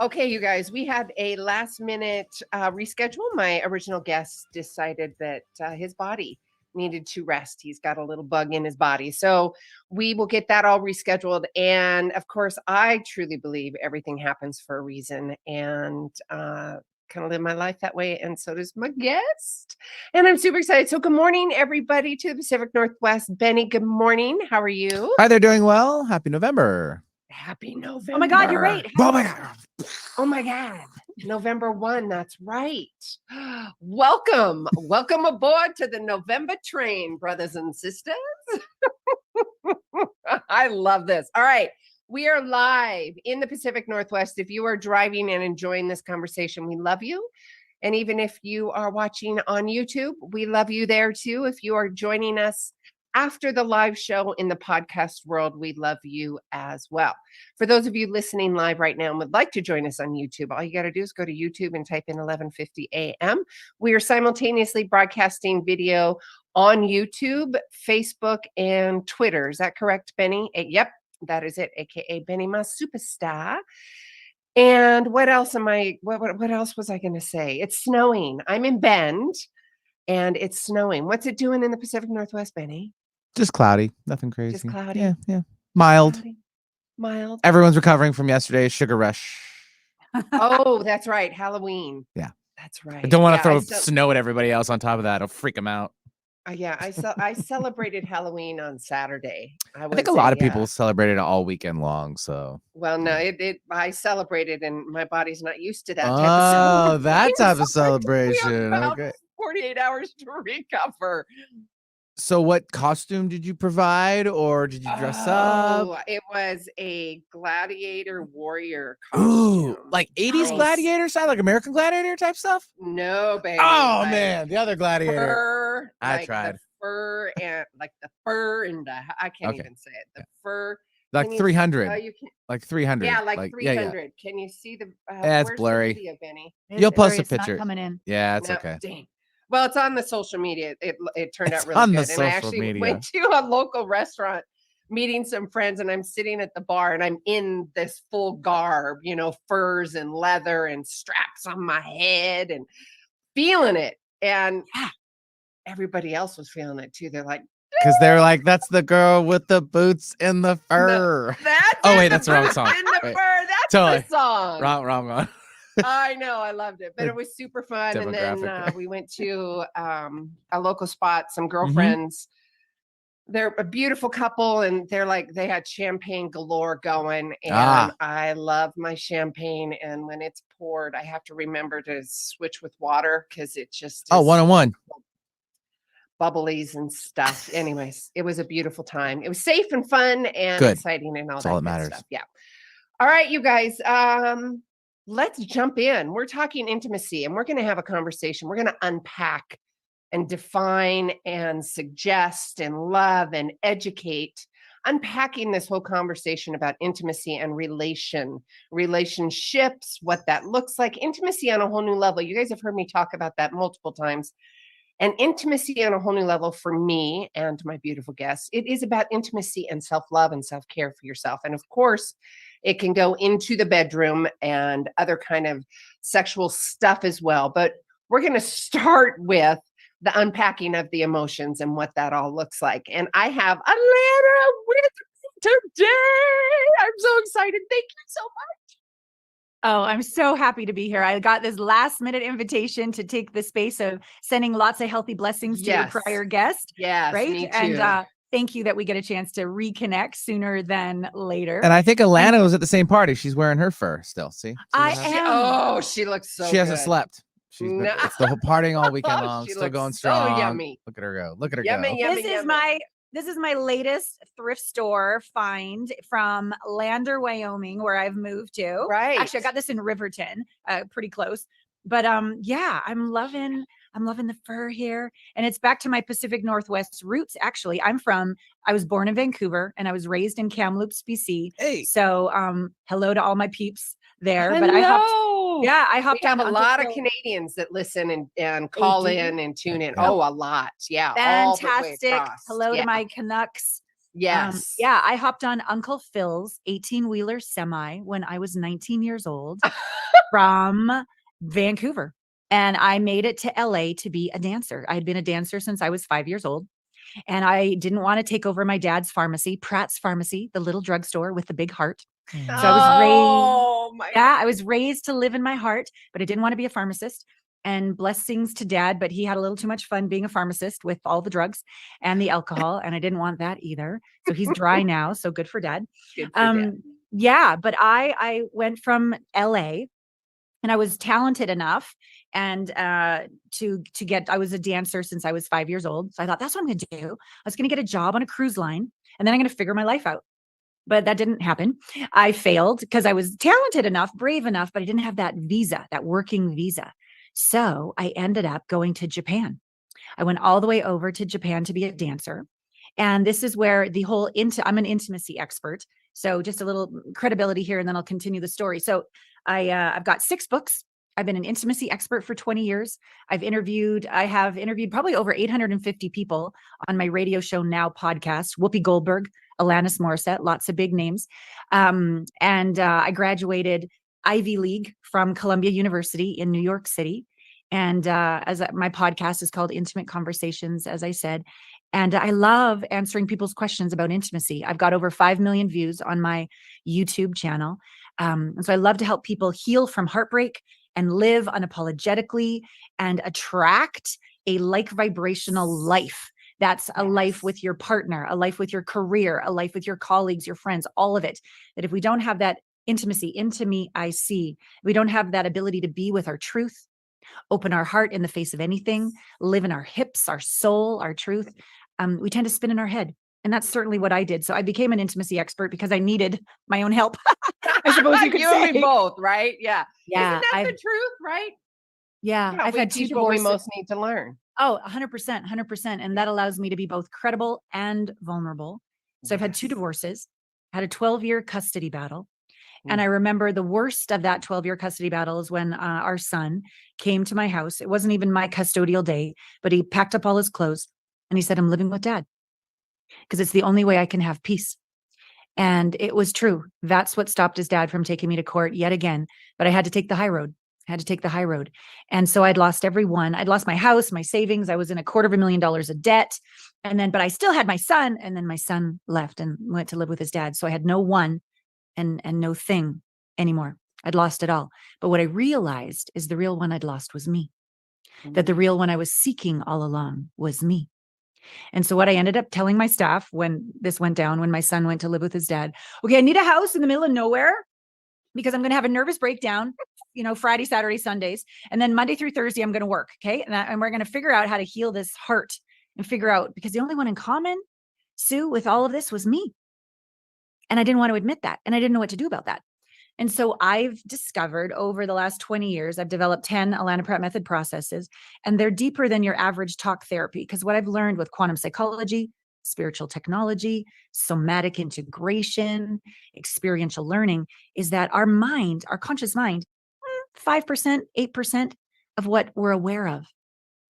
Okay, you guys, we had a last minute reschedule. My original guest decided that his body needed to rest. He's got a little bug in his body. So we will get that all rescheduled. And of course, I truly believe everything happens for a reason and kind of live my life that way. And so does my guest. And I'm super excited. So good morning, everybody to the Pacific Northwest. Benny, good morning. How are you? Hi, they're doing well. Happy November. Happy November. Oh my God, you're right. Oh my God. Oh my God. November 1. That's right. Welcome. Welcome aboard to the November train, brothers and sisters. I love this. All right. We are live in the Pacific Northwest. If you are driving and enjoying this conversation, we love you. And even if you are watching on YouTube, we love you there too. If you are joining us after the live show in the podcast world, we love you as well. For those of you listening live right now and would like to join us on YouTube, all you got to do is go to YouTube and type in 1150 AM. We are simultaneously broadcasting video on YouTube, Facebook, and Twitter. Is that correct, Benny? Yep, that is it, aka Benny Ma Superstar. And what else what else was I going to say? It's snowing. I'm in Bend and it's snowing. What's it doing in the Pacific Northwest, Benny? Just cloudy. Nothing crazy. Just cloudy. Yeah. Mild. Cloudy. Mild. Everyone's recovering from yesterday's sugar rush. Oh, that's right. Halloween. Yeah. That's right. I don't want to throw snow at everybody else on top of that. It'll freak them out. Yeah, I celebrated Halloween on Saturday. I think a lot of people celebrated it all weekend long. So well, no, I celebrated, and my body's not used to that type of celebration. Oh, that type of celebration. Okay. 48 hours to recover. So what costume did you provide, or did you dress up? It was a gladiator warrior costume. Ooh, like 80s gladiator style, like American Gladiator type stuff? No, baby. Oh, man, the other gladiator. Fur, I tried. The fur and I can't even say it. The fur. Like 300. Like 300. Yeah, like 300. Yeah. Can you see the it's blurry. The video, Benny? You'll post a picture. Not coming in. Yeah, it's okay. Dang. Well, it's on the social media. It turned out really on good. The and I actually went to a local restaurant meeting some friends, and I'm sitting at the bar and I'm in this full garb, furs and leather and straps on my head and feeling it. And everybody else was feeling it too. They're like, because they're like, that's the girl with the boots and the fur. That's the wrong song. In the fur. That's the song. Wrong one. I know, I loved it, but it was super fun. And then we went to a local spot, some girlfriends. Mm-hmm. They're a beautiful couple, and they had champagne galore going. And I love my champagne. And when it's poured, I have to remember to switch with water because it just is 101 bubblies and stuff. Anyways, it was a beautiful time. It was safe and fun and exciting and all that matters. Stuff. Yeah. All right, you guys. Let's jump in. We're talking intimacy, and we're going to have a conversation. We're going to unpack and define and suggest and love and educate, unpacking this whole conversation about intimacy and relationships, what that looks like, intimacy on a whole new level. You guys have heard me talk about that multiple times. And intimacy on a whole new level for me and my beautiful guests, it is about intimacy and self-love and self-care for yourself. And of course, it can go into the bedroom and other kind of sexual stuff as well. But we're going to start with the unpacking of the emotions and what that all looks like. And I have Allana with me today. I'm so excited. Thank you so much. Oh, I'm so happy to be here. I got this last minute invitation to take the space of sending lots of healthy blessings to your prior guest. Yes, right. Me too. And thank you that we get a chance to reconnect sooner than later. And I think Allana was at the same party. She's wearing her fur still. See? I am. Oh, she looks so She hasn't slept. She's been, it's the whole partying all weekend long. Still going strong. So yummy. Look at her go. Look at her yummy, go. Yummy. This is my latest thrift store find from Lander, Wyoming, where I've moved to. Right. Actually, I got this in Riverton, pretty close. But I'm loving the fur here. And it's back to my Pacific Northwest roots. Actually, I was born in Vancouver and I was raised in Kamloops, BC. Hey. So hello to all my peeps there. Hello. But I hopped we have a lot of Canadians that listen and call in and tune in. Oh, a lot. Yeah. Fantastic. Hello to my Canucks Yes. Yeah, I hopped on Uncle Phil's 18-wheeler semi when I was 19 years old from Vancouver. And I made it to LA to be a dancer. I had been a dancer since I was 5 years old. And I didn't want to take over my dad's pharmacy, Pratt's Pharmacy, the little drugstore with the big heart. So I was Oh my yeah, I was raised to live in my heart, but I didn't want to be a pharmacist. And blessings to dad, but he had a little too much fun being a pharmacist with all the drugs and the alcohol, and I didn't want that either. So he's dry now, so good for dad. good for dad. Yeah, but I went from LA, and I was talented enough and to get, I was a dancer since I was 5 years old. So I thought that's what I'm going to do. I was going to get a job on a cruise line, and then I'm going to figure my life out. But that didn't happen. I failed because I was talented enough, brave enough, but I didn't have that visa, that working visa. So I ended up going to Japan. I went all the way over to Japan to be a dancer. And this is where the whole I'm an intimacy expert. So just a little credibility here, and then I'll continue the story. So I've got 6 books. I've been an intimacy expert for 20 years. I have interviewed probably over 850 people on my radio show now podcast, Whoopi Goldberg, Alanis Morissette, lots of big names. I graduated Ivy League from Columbia University in New York City. And my podcast is called Intimate Conversations, as I said. And I love answering people's questions about intimacy. I've got over 5 million views on my YouTube channel. And so I love to help people heal from heartbreak and live unapologetically and attract a like vibrational life. That's a life with your partner, a life with your career, a life with your colleagues, your friends, all of it. That if we don't have that intimacy, into me, I see, we don't have that ability to be with our truth, open our heart in the face of anything, live in our hips, our soul, our truth, we tend to spin in our head. And that's certainly what I did. So I became an intimacy expert because I needed my own help. I suppose you could say. and me both, right? Yeah. Yeah. Isn't that the truth, right? Yeah. I've had 2 divorces. What we most need to learn. Oh, 100%, 100%. And that allows me to be both credible and vulnerable. So I've had 2 divorces, had a 12-year custody battle. And I remember the worst of that 12-year custody battle is when our son came to my house. It wasn't even my custodial day, but he packed up all his clothes and he said, I'm living with dad because it's the only way I can have peace. And it was true. That's what stopped his dad from taking me to court yet again. But I had to take the high road. And so I'd lost everyone. I'd lost my house, my savings. I was in $250,000 of debt. But I still had my son. And then my son left and went to live with his dad. So I had no one and no thing anymore. I'd lost it all. But what I realized is the real one I'd lost was me. That the real one I was seeking all along was me. And so what I ended up telling my staff when this went down, when my son went to live with his dad, okay, I need a house in the middle of nowhere because I'm going to have a nervous breakdown, Friday, Saturday, Sundays. And then Monday through Thursday, I'm going to work. Okay. And we're going to figure out how to heal this heart and figure out, because the only one in common, Sue, with all of this was me. And I didn't want to admit that. And I didn't know what to do about that. And so I've discovered over the last 20 years, I've developed 10 Allana Pratt method processes, and they're deeper than your average talk therapy. Because what I've learned with quantum psychology, spiritual technology, somatic integration, experiential learning is that our mind, our conscious mind, 5%, 8% of what we're aware of,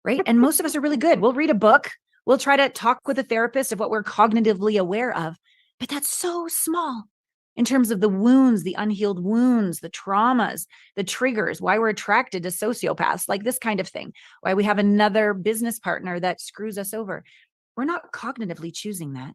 right? And most of us are really good. We'll read a book. We'll try to talk with a therapist of what we're cognitively aware of, but that's so small. In terms of the wounds, the unhealed wounds, the traumas, the triggers, why we're attracted to sociopaths, like this kind of thing, why we have another business partner that screws us over. We're not cognitively choosing that.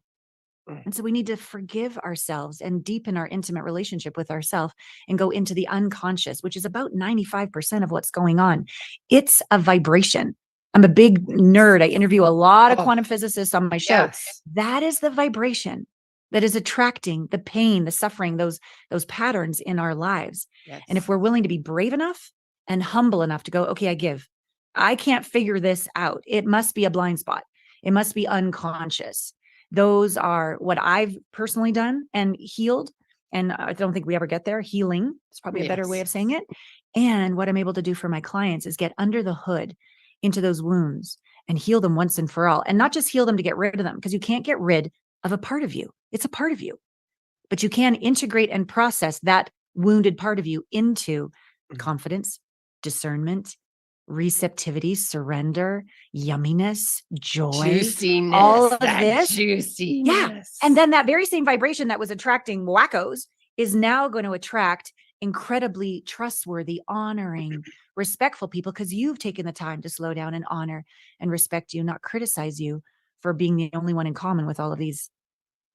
And so we need to forgive ourselves and deepen our intimate relationship with ourselves and go into the unconscious, which is about 95% of what's going on. It's a vibration. I'm a big nerd. I interview a lot of quantum physicists on my show. Yes. That is the vibration that is attracting the pain, the suffering, those patterns in our lives. Yes. And if we're willing to be brave enough and humble enough to go, okay, I give. I can't figure this out. It must be a blind spot. It must be unconscious. Those are what I've personally done and healed. And I don't think we ever get there. Healing is probably a better way of saying it. And what I'm able to do for my clients is get under the hood into those wounds and heal them once and for all. And not just heal them to get rid of them, because you can't get rid of a part of you. It's a part of you. But you can integrate and process that wounded part of you into confidence, discernment, receptivity, surrender, yumminess, joy, Juiciness. all of that this. Juiciness. Yeah. And then that very same vibration that was attracting wackos is now going to attract incredibly trustworthy, honoring, respectful people, because you've taken the time to slow down and honor and respect you, not criticize you for being the only one in common with all of these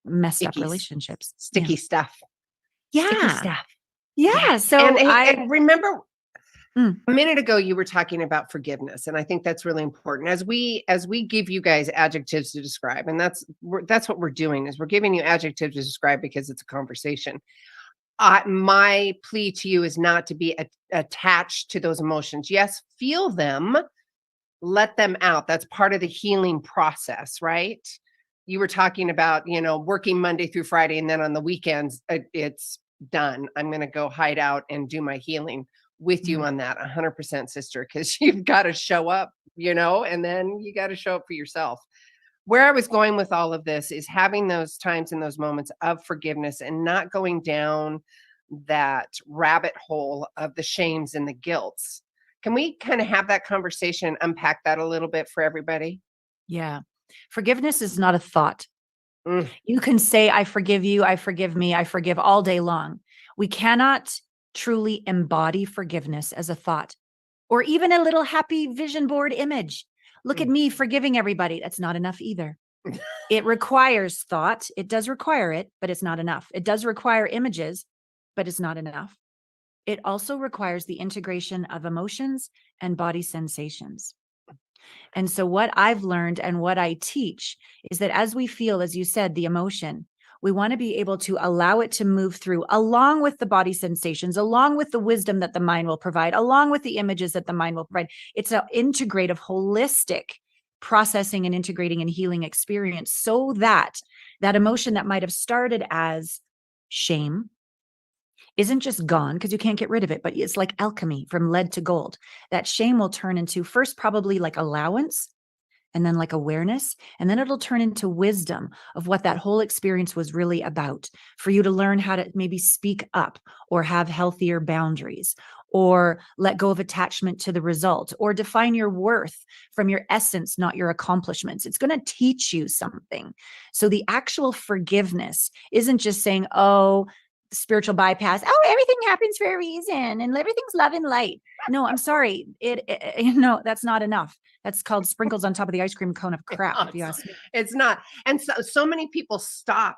messed up Sticky- relationships. Sticky stuff. Yeah. Sticky stuff. Yeah. So and remember, Mm. a minute ago you were talking about forgiveness, and I think that's really important. As we give you guys adjectives to describe, and that's what we're doing, is we're giving you adjectives to describe because it's a conversation. My plea to you is not to be attached to those emotions. Yes, feel them, let them out. That's part of the healing process, right? You were talking about, working Monday through Friday, and then on the weekends, it's done. I'm going to go hide out and do my healing with you on that 100%, sister, because you've got to show up, and then you got to show up for yourself. Where I was going with all of this is having those times and those moments of forgiveness and not going down that rabbit hole of the shames and the guilts. Can we kind of have that conversation and unpack that a little bit for everybody? Yeah. Forgiveness is not a thought. Mm. You can say, I forgive you, I forgive me, I forgive all day long. We cannot truly embody forgiveness as a thought or even a little happy vision board image. Look at me forgiving everybody. That's not enough either. It requires thought. It does require it, but it's not enough. It does require images, but it's not enough. It also requires the integration of emotions and body sensations. And so what I've learned and what I teach is that as we feel, as you said, the emotion, we want to be able to allow it to move through along with the body sensations, along with the wisdom that the mind will provide, along with the images that the mind will provide. It's an integrative, holistic processing and integrating and healing experience, so that that emotion that might have started as shame isn't just gone, because you can't get rid of it, but it's like alchemy from lead to gold. That shame will turn into first probably like allowance, and then like awareness, and then it'll turn into wisdom of what that whole experience was really about, for you to learn how to maybe speak up or have healthier boundaries or let go of attachment to the result or define your worth from your essence, not your accomplishments. It's going to teach you something. So the actual forgiveness isn't just saying, oh, spiritual bypass, oh, everything happens for a reason and everything's love and light. No, I'm sorry. That's not enough. That's called sprinkles on top of the ice cream cone of crap, if you ask me. It's not. And so many people stop.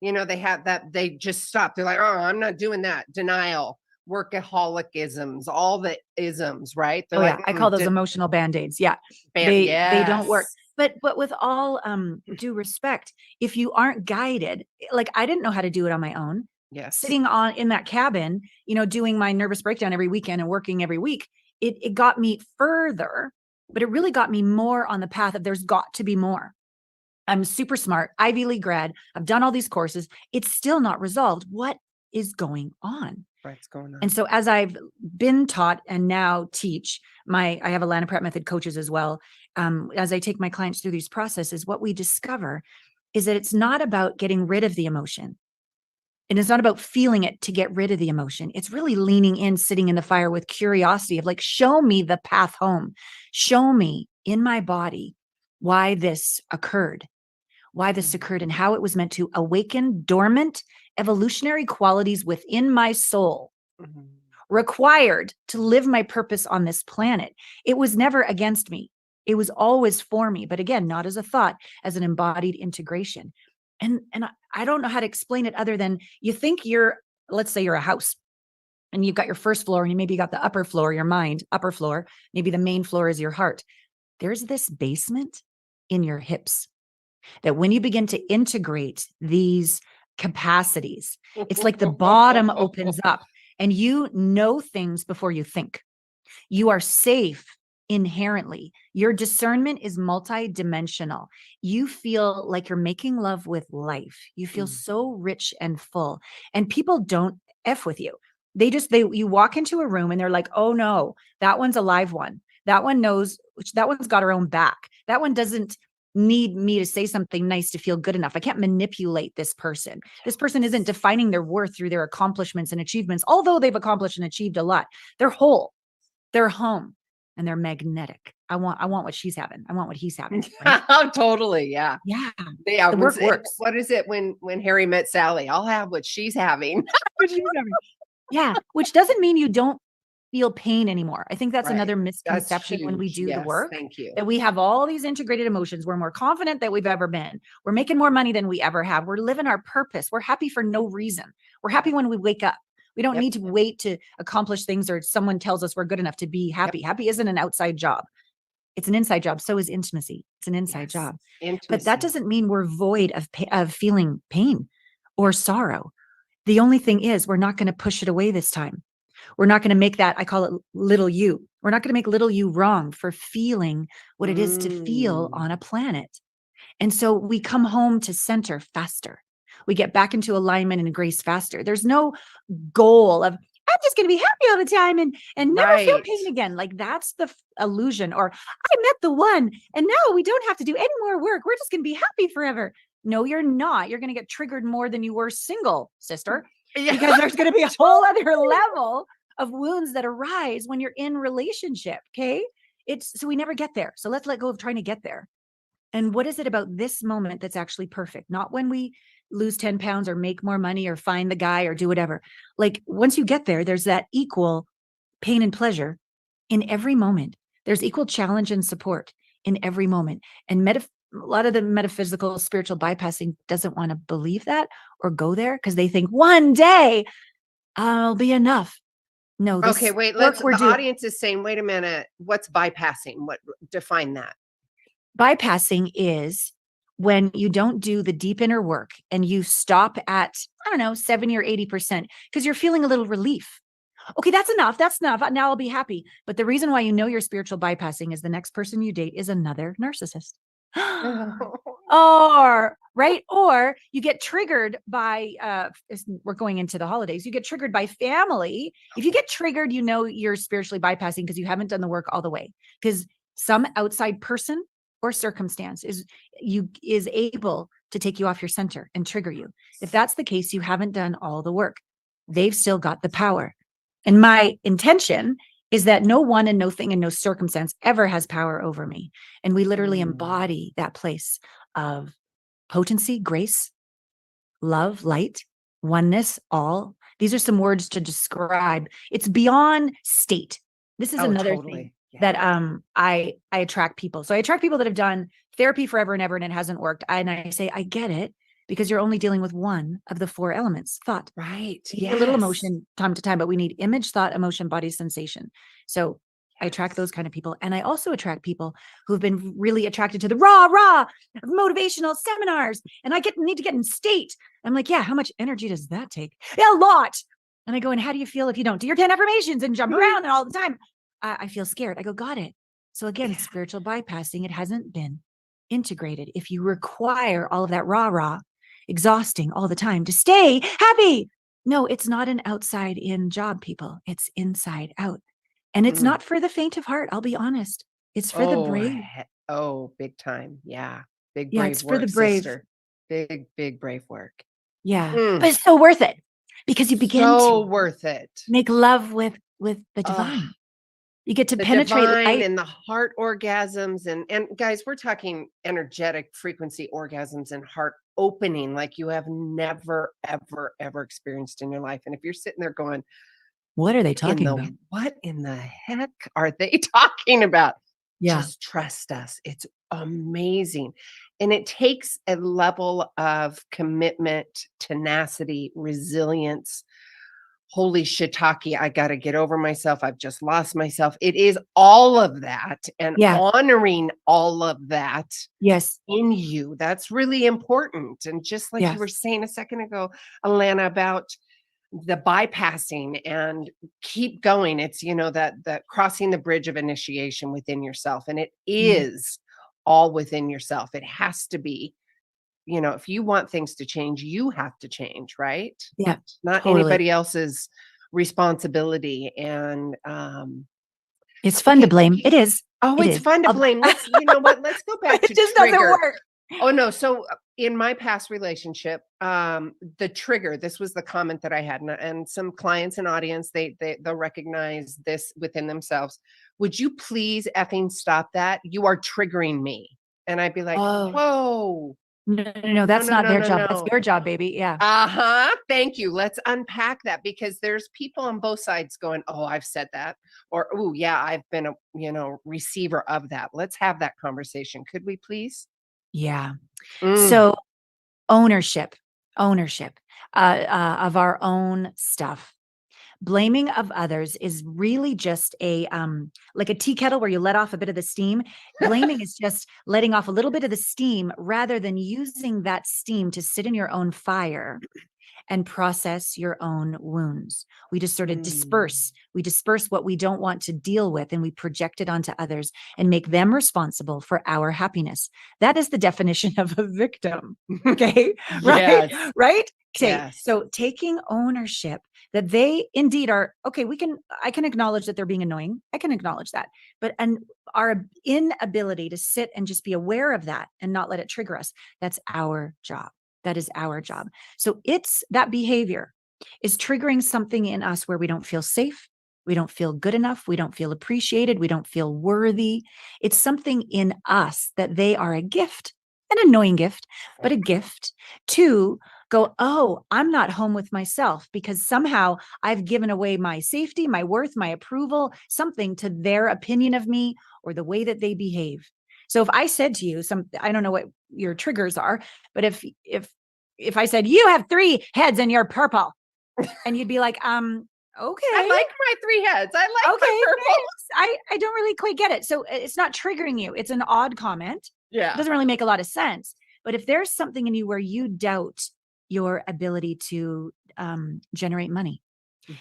They have that, they just stop. They're like, oh, I'm not doing that. Denial, workaholicisms, all the isms, right? They're like, I call those emotional band-aids. Yeah. They don't work. But with all due respect, if you aren't guided, like I didn't know how to do it on my own. Yes. Sitting in that cabin, doing my nervous breakdown every weekend and working every week, it got me further, but it really got me more on the path of there's got to be more. I'm super smart, Ivy League grad. I've done all these courses. It's still not resolved. What is going on? What's going on? And so as I've been taught and now teach, I have Allana Pratt method coaches as well. As I take my clients through these processes, what we discover is that it's not about getting rid of the emotion. And it's not about feeling it to get rid of the emotion. It's really leaning in, sitting in the fire with curiosity of like, show me the path home. Show me in my body why this occurred, and how it was meant to awaken dormant evolutionary qualities within my soul, required to live my purpose on this planet. It was never against me. It was always for me. But again, not as a thought, as an embodied integration. And I don't know how to explain it other than you think let's say you're a house and you've got your first floor and you maybe got the upper floor, your mind, upper floor, maybe the main floor is your heart. There's this basement in your hips that when you begin to integrate these capacities, it's like the bottom opens up and you know things before you think. You are safe inherently. Your discernment is multidimensional. You feel like you're making love with life. You feel so rich and full. And people don't F with you. You walk into a room and they're like, oh no, that one's a live one. That one knows, that one's got her own back. That one doesn't need me to say something nice to feel good enough. I can't manipulate this person. This person isn't defining their worth through their accomplishments and achievements, although they've accomplished and achieved a lot. They're whole. They're home. and they're magnetic. I want what she's having. I want what he's having. Right? Totally. Yeah. Yeah. Yeah. The work works. What is it when Harry met Sally? I'll have what she's having. What she's having. Yeah. Which doesn't mean you don't feel pain anymore. I think that's Right. another That's misconception when we huge. do the Yes, work. thank you. That we have all these integrated emotions. We're more confident than we've ever been. We're making more money than we ever have. We're living our purpose. We're happy for no reason. We're happy when we wake up. We don't Yep. need to wait to accomplish things or someone tells us we're good enough to be happy. Yep. Happy isn't an outside job. It's an inside job. So is intimacy. It's an inside Yes. job. Intimacy. But that doesn't mean we're void of feeling pain or sorrow. The only thing is we're not going to push it away this time. We're not going to make that, I call it little you. We're not going to make little you wrong for feeling what it is to feel on a planet. And so we come home to center faster. We get back into alignment and grace faster. There's no goal of, I'm just going to be happy all the time and never feel Right. pain again. Like that's the illusion. Or I met the one and now we don't have to do any more work. We're just going to be happy forever. No, you're not. You're going to get triggered more than you were single, sister, because there's going to be a whole other level of wounds that arise when you're in relationship. Okay. So we never get there. So let's let go of trying to get there. And what is it about this moment that's actually perfect? Not when we lose 10 pounds or make more money or find the guy or do whatever. Like once you get there, there's that equal pain and pleasure in every moment. There's equal challenge and support in every moment. And a lot of the metaphysical, spiritual bypassing doesn't want to believe that or go there because they think one day I'll be enough. No. Okay, wait. The audience is saying, wait a minute. What's bypassing? Define that? Bypassing is when you don't do the deep inner work and you stop at, I don't know, 70 or 80% because you're feeling a little relief. Okay, that's enough. That's enough. Now I'll be happy. But the reason why you know you're spiritual bypassing is the next person you date is another narcissist. Or you get triggered by, we're going into the holidays. You get triggered by family. If you get triggered, you know you're spiritually bypassing because you haven't done the work all the way. Because some outside person or circumstance is able to take you off your center and trigger you. If that's the case, you haven't done all the work. They've still got the power. And my intention is that no one and no thing and no circumstance ever has power over me. And we literally embody that place of potency, grace, love, light, oneness, all. These are some words to describe. It's beyond state. This is another thing that I attract people. So I attract people that have done therapy forever and ever and it hasn't worked. And I say, I get it because you're only dealing with one of the four elements, thought. Right. A little emotion time to time, but we need image, thought, emotion, body, sensation. So I attract those kind of people. And I also attract people who've been really attracted to the raw motivational seminars. And I need to get in state. I'm like, yeah, how much energy does that take? Yeah, a lot. And I go, and how do you feel if you don't do your 10 affirmations and jump around and all the time? I feel scared. I go, got it. So again, spiritual bypassing, it hasn't been integrated. If you require all of that rah, exhausting all the time to stay happy. No, it's not an outside in job, people. It's inside out. And it's not for the faint of heart. I'll be honest. It's for the brave. Big time. Yeah. Big brave it's work, for the brave. sister. Big brave work. Yeah. But it's so worth it because you begin worth it. Make love with the divine. You get to penetrate light and the heart orgasms and guys, we're talking energetic frequency orgasms and heart opening like you have never, ever experienced in your life. And if you're sitting there going, what are they talking about? What in the heck are they talking about? Yeah. Just trust us. It's amazing. And it takes a level of commitment, tenacity, resilience. Holy shiitake, I got to get over myself. I've just lost myself. It is all of that and honoring all of that in you. That's really important. And just like you were saying a second ago, Allana, about the bypassing and keep going. It's, that crossing the bridge of initiation within yourself. And it is all within yourself. It has to be. If you want things to change, you have to change, right? Yeah. Not anybody else's responsibility. And it's fun to blame. It is. Oh, it's fun to blame. You know what? Let's go back to just trigger. Doesn't work. Oh no. So in my past relationship, the trigger, this was the comment that I had, and some clients and audience, they'll recognize this within themselves. Would you please effing stop that? You are triggering me. And I'd be like, Oh, whoa, no, that's no, not no, their no, job. That's no. your job, baby. Yeah. Uh-huh. Thank you. Let's unpack that, because there's people on both sides going, oh, I've said that. Or, oh, yeah, I've been a, receiver of that. Let's have that conversation. Could we please? Yeah. Mm. So ownership of our own stuff. Blaming of others is really just a like a tea kettle where you let off a bit of the steam. Blaming is just letting off a little bit of the steam rather than using that steam to sit in your own fire and process your own wounds. We just sort of disperse. We disperse what we don't want to deal with, and we project it onto others and make them responsible for our happiness. That is the definition of a victim. Okay. Right. Yes. Right. Okay. Yes. So taking ownership that they indeed are, okay, I can acknowledge that they're being annoying. I can acknowledge that. But and our inability to sit and just be aware of that and not let it trigger us, that's our job. That is our job. So it's that behavior is triggering something in us where we don't feel safe. We don't feel good enough. We don't feel appreciated. We don't feel worthy. It's something in us that they are a gift, an annoying gift, but a gift to go, oh, I'm not home with myself because somehow I've given away my safety, my worth, my approval, something to their opinion of me or the way that they behave. So if I said to you I don't know what your triggers are, but if I said you have 3 heads and you're purple, and you'd be like, okay, I like my 3 heads. I like okay, my purple. I don't really quite get it. So it's not triggering you. It's an odd comment. It Yeah. doesn't really make a lot of sense. But if there's something in you where you doubt your ability to generate money,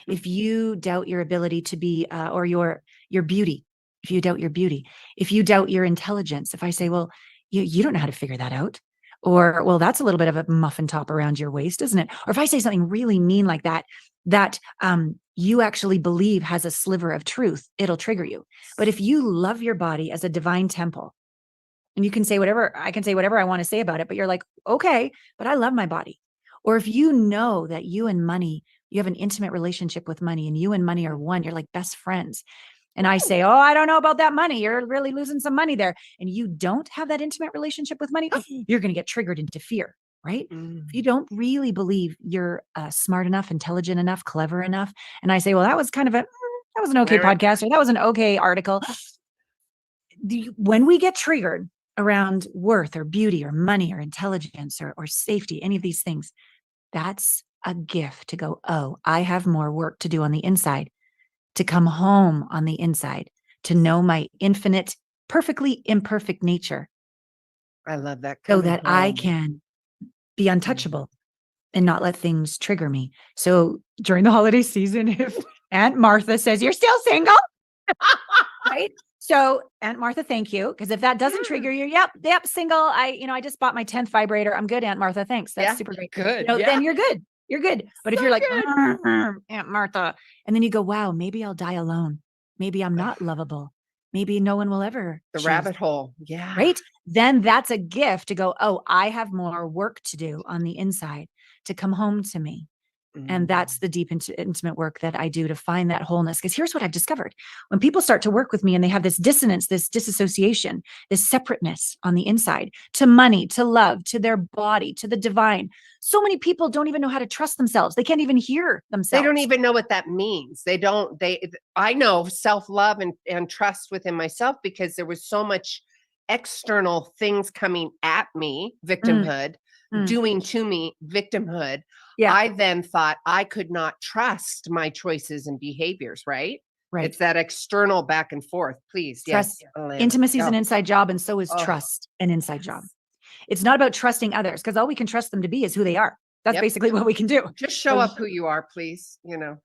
if you doubt your ability to be or your beauty, if you doubt your beauty, if you doubt your intelligence, if I say, well, you don't know how to figure that out, or well, that's a little bit of a muffin top around your waist, isn't it? Or if I say something really mean like that you actually believe has a sliver of truth, it'll trigger you. But if you love your body as a divine temple, and you can say whatever, I can say whatever I want to say about it, but you're like, okay, but I love my body. Or if you know that you and money, you have an intimate relationship with money and you and money are one, you're like best friends. And I say, oh, I don't know about that money. You're really losing some money there. And you don't have that intimate relationship with money, you're going to get triggered into fear, right? If you don't really believe you're smart enough, intelligent enough, clever enough. And I say, well, that was that was an okay podcast, or that was an okay article. When we get triggered around worth or beauty or money or intelligence or safety, any of these things, that's a gift to go, oh, I have more work to do on the inside, to come home on the inside, to know my infinite, perfectly imperfect nature. I love that. So that I can be untouchable and not let things trigger me. So during the holiday season, if Aunt Martha says, you're still single, right? So Aunt Martha, thank you. Because if that doesn't trigger you, yep, single. I just bought my 10th vibrator. I'm good, Aunt Martha. Thanks. That's super great. Good. Then you're good. You're good. But if So you're like, good. Aunt Martha, and then you go, wow, maybe I'll die alone. Maybe I'm not lovable. Maybe no one will ever The choose. rabbit hole. Yeah. Right. Then that's a gift to go, oh, I have more work to do on the inside to come home to me. And that's the deep intimate work that I do to find that wholeness. Because here's what I've discovered. When people start to work with me and they have this dissonance, this disassociation, this separateness on the inside to money, to love, to their body, to the divine. So many people don't even know how to trust themselves. They can't even hear themselves. They don't even know what that means. I know self-love and trust within myself because there was so much external things coming at me, victimhood, doing to me, victimhood. Yeah. I then thought I could not trust my choices and behaviors, right? Right. It's that external back and forth. Please. Trust. Yes. Allana. Intimacy is an inside job, and so is trust an inside job. It's not about trusting others, because all we can trust them to be is who they are. That's basically what we can do. Just show up who you are, please.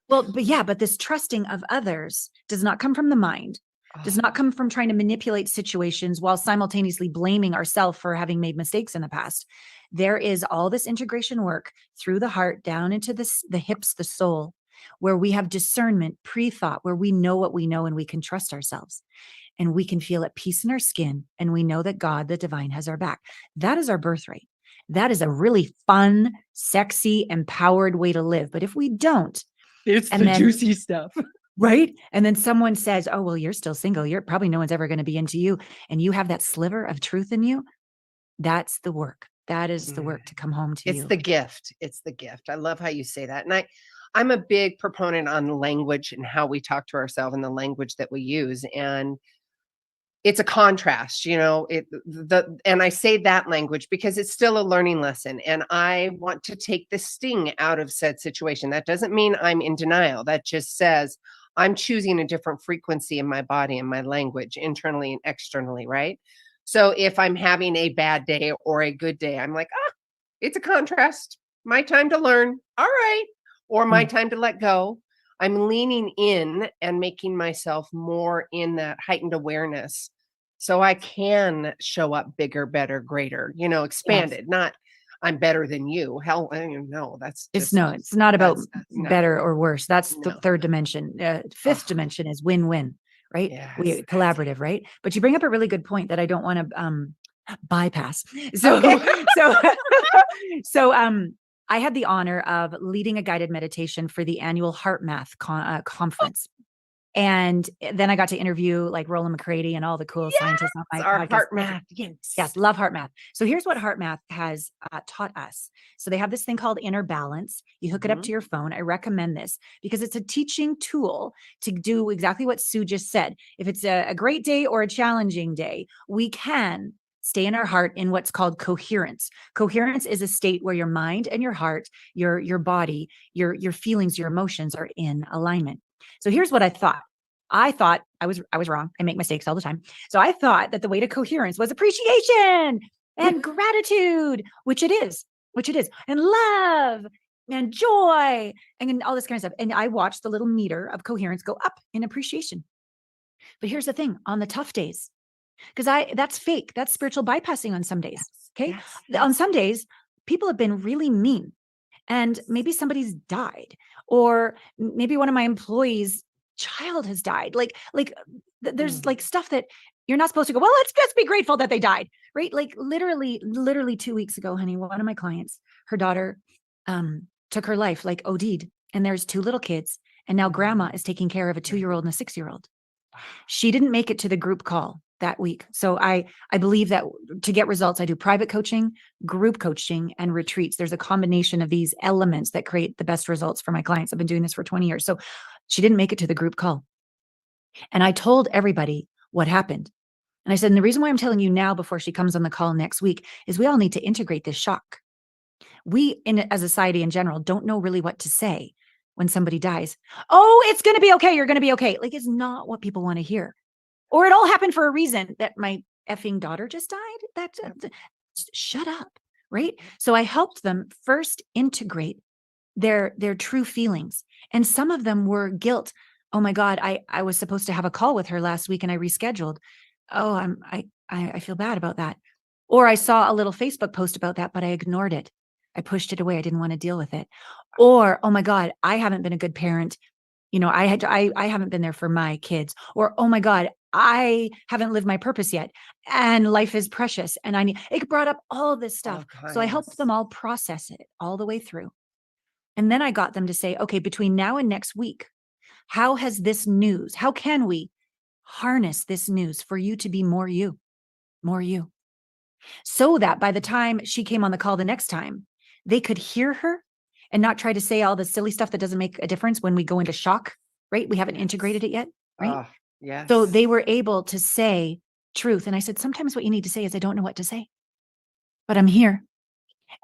Well, but this trusting of others does not come from the mind, does not come from trying to manipulate situations while simultaneously blaming ourselves for having made mistakes in the past. There is all this integration work through the heart down into the hips, the soul, where we have discernment, pre-thought, where we know what we know and we can trust ourselves. And we can feel at peace in our skin. And we know that God, the divine, has our back. That is our birthright. that is a really fun, sexy, empowered way to live. But if we don't, It's and the then- juicy stuff. right? And then someone says, oh, well, you're still single. You're probably no one's ever going to be into you. And you have that sliver of truth in you. That's the work. That is the work to come home to It's you. the gift. It's the gift. I love how you say that. And I'm a big proponent on language and how we talk to ourselves and the language that we use. And it's a contrast, and I say that language because it's still a learning lesson. And I want to take the sting out of said situation. That doesn't mean I'm in denial. That just says I'm choosing a different frequency in my body and my language, internally and externally, right? So if I'm having a bad day or a good day, I'm like, it's a contrast. My time to learn. All right. Or my time to let go. I'm leaning in and making myself more in that heightened awareness so I can show up bigger, better, greater, expanded, not I'm better than you. Hell, no, that's just, It's not about that's no. better or worse. That's the No. third dimension. Fifth dimension is win-win, right? We Yes, collaborative, right? But you bring up a really good point that I don't want to bypass. So, Okay. so I had the honor of leading a guided meditation for the annual Heart Math conference. And then I got to interview like Roland McCready and all the cool scientists on my our podcast. heart math. Yes, love Heart Math. So here's what Heart Math has taught us. So they have this thing called Inner Balance. You hook it up to your phone. I recommend this because it's a teaching tool to do exactly what Sue just said. If it's a great day or a challenging day, we can stay in our heart in what's called coherence. Coherence is a state where your mind and your heart, your body, your feelings, your emotions are in alignment. So here's what I thought. I thought I was wrong. I make mistakes all the time. So I thought that the way to coherence was appreciation and gratitude, which it is, and love and joy and all this kind of stuff. And I watched the little meter of coherence go up in appreciation. But here's the thing, on the tough days, because that's fake. That's spiritual bypassing on some days. Okay. On some days, people have been really mean. And maybe somebody's died, or maybe one of my employees' child has died. There's like stuff that you're not supposed to go, well, let's just be grateful that they died, right? Like literally 2 weeks ago, honey, one of my clients, her daughter took her life, like OD'd, and there's 2 little kids. And now grandma is taking care of a 2-year-old and a 6-year-old. She didn't make it to the group call that week. So I believe that to get results, I do private coaching, group coaching, and retreats. There's a combination of these elements that create the best results for my clients. I've been doing this for 20 years. So she didn't make it to the group call. And I told everybody what happened. And I said, and the reason why I'm telling you now before she comes on the call next week is we all need to integrate this shock. We, as a society in general, don't know really what to say when somebody dies. Oh, it's going to be okay. You're going to be okay. Like, it's not what people want to hear. Or it all happened for a reason, that my effing daughter just died. Shut up, right? So I helped them first integrate their true feelings. And some of them were guilt. Oh my God, I was supposed to have a call with her last week and I rescheduled. Oh, I feel bad about that. Or I saw a little Facebook post about that, but I ignored it. I pushed it away. I didn't want to deal with it. Or, oh my God, I haven't been a good parent. I haven't been there for my kids. Or, oh my God, I haven't lived my purpose yet. And life is precious. And it brought up all of this stuff. So I helped them all process it all the way through. And then I got them to say, okay, between now and next week, how can we harness this news for you to be more you, so that by the time she came on the call the next time, they could hear her and not try to say all the silly stuff that doesn't make a difference when we go into shock, right? We haven't integrated it yet, right? Yes. So they were able to say truth. And I said, sometimes what you need to say is, I don't know what to say, but I'm here.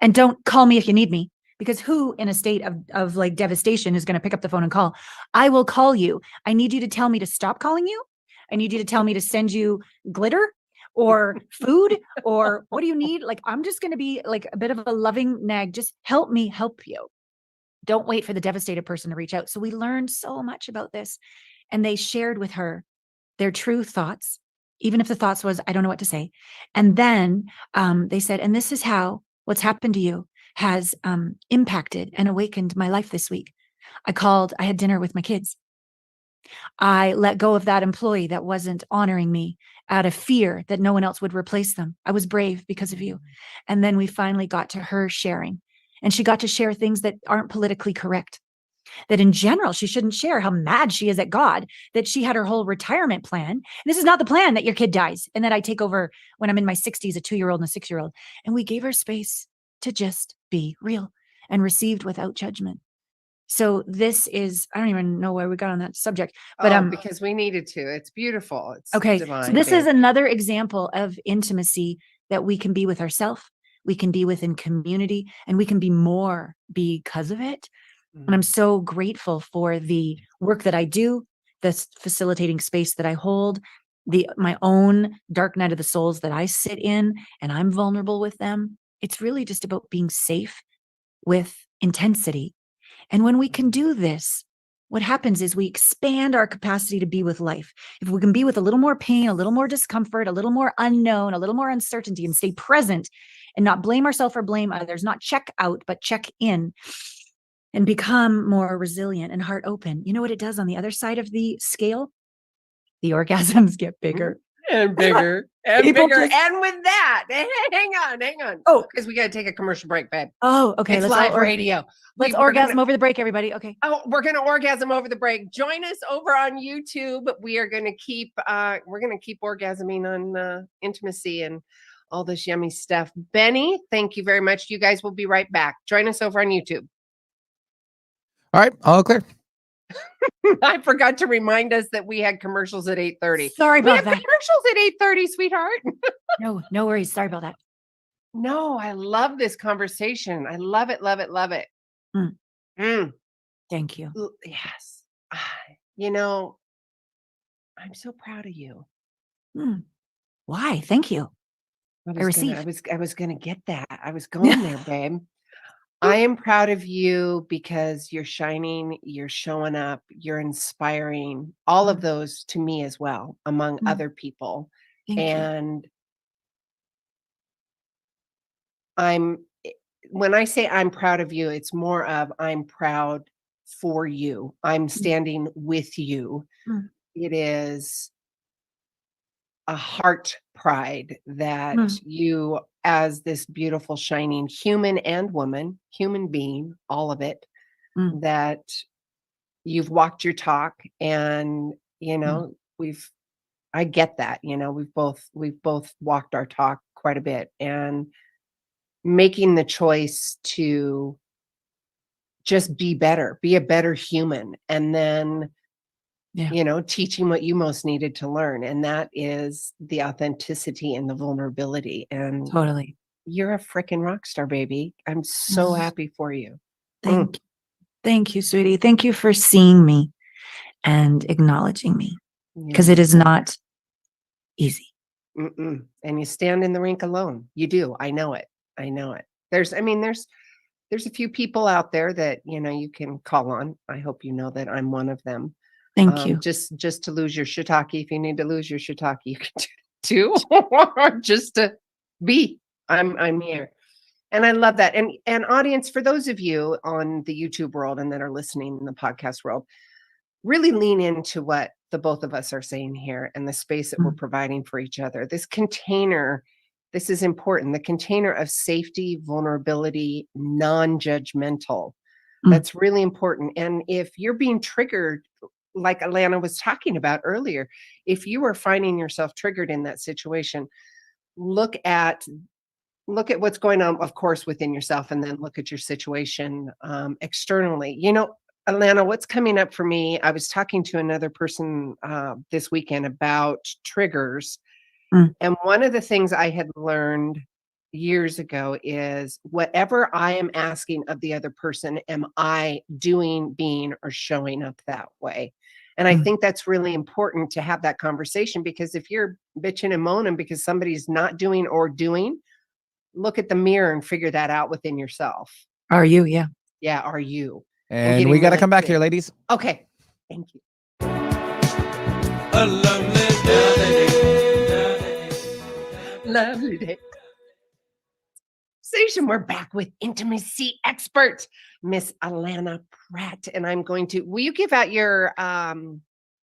And don't call me if you need me, because who in a state of like devastation is going to pick up the phone and call? I will call you. I need you to tell me to stop calling you. I need you to tell me to send you glitter or food, or what do you need? Like, I'm just going to be like a bit of a loving nag. Just help me help you. Don't wait for the devastated person to reach out. So we learned so much about this, and they shared with her their true thoughts, even if the thoughts was, I don't know what to say. And then they said, and this is how what's happened to you has impacted and awakened my life this week. I had dinner with my kids, I let go of that employee that wasn't honoring me out of fear that no one else would replace them. I was brave because of you. And then we finally got to her sharing. And she got to share things that aren't politically correct. That in general, she shouldn't share how mad she is at God, that she had her whole retirement plan. And this is not the plan, that your kid dies and that I take over when I'm in my 60s, a 2-year-old and a 6-year-old. And we gave her space to just be real and received without judgment. So this is, I don't even know where we got on that subject, but because we needed to. It's beautiful. It's okay. divine, So this babe. is another example of intimacy that we can be with ourselves, we can be within community, and we can be more because of it. And I'm so grateful for the work that I do, this facilitating space that I hold, my own dark night of the souls that I sit in, and I'm vulnerable with them. It's really just about being safe with intensity. And when we can do this, what happens is we expand our capacity to be with life. If we can be with a little more pain, a little more discomfort, a little more unknown, a little more uncertainty, and stay present and not blame ourselves or blame others, not check out, but check in, and become more resilient and heart open. You know what it does on the other side of the scale? The orgasms get bigger. And bigger and People bigger. just- And with that, hang on. Oh. because we got to take a commercial break, babe. Oh, okay. It's live radio. Let's We're orgasm gonna- over the break, everybody. Okay. Oh, we're gonna orgasm over the break. Join us over on YouTube. We are gonna keep orgasming on intimacy and all this yummy stuff. Benny, thank you very much. You guys will be right back. Join us over on YouTube. All right, all clear. I forgot to remind us that we had commercials at 8:30. Sorry We about have that. commercials at 8:30, sweetheart. No worries. Sorry about that. No, I love this conversation. I love it, love it, love it. Mm. Thank you. Yes. You know, I'm so proud of you. Why? Thank you. I receive. was gonna get that. I was going there, babe. I am proud of you because you're shining, you're showing up, you're inspiring, all of those to me as well, among other people. Thank you. And when I say I'm proud of you, it's more of I'm proud for you. I'm standing with you. It is a heart pride that you, as this beautiful, shining human and woman, human being, all of it, that you've walked your talk. And, you know, I get that, you know, we've both walked our talk quite a bit, and making the choice to just be better, be a better human. And then, you know, teaching what you most needed to learn. And that is the authenticity and the vulnerability. And Totally. you're a freaking rock star, baby. I'm so happy for you. Thank you, sweetie. Thank you for seeing me and acknowledging me, because it is not easy. And you stand in the rink alone. You do. I know it. I know it. There's a few people out there that, you know, you can call on. I hope you know that I'm one of them. Thank you. Just to lose your shiitake. If you need to lose your shiitake, you can do it too. Or just to be. I'm here. And I love that. And audience, for those of you on the YouTube world and that are listening in the podcast world, really lean into what the both of us are saying here and the space that we're providing for each other. This container, this is important. The container of safety, vulnerability, non-judgmental. That's really important. And if you're being triggered, like Allana was talking about earlier, if you are finding yourself triggered in that situation, look at what's going on, of course, within yourself, and then look at your situation externally. You know, Allana, what's coming up for me, I was talking to another person this weekend about triggers. And one of the things I had learned years ago is whatever I am asking of the other person, am I doing, being, or showing up that way? And I think that's really important to have that conversation, because if you're bitching and moaning because somebody's not doing or doing, look at the mirror and figure that out within yourself. Are you? Yeah. Yeah. Are you? And we got to come back here, ladies. Okay. Thank you. A lovely day. Lovely day. We're back with intimacy expert, Miss Allana Pratt. And I'm going to, will you give out your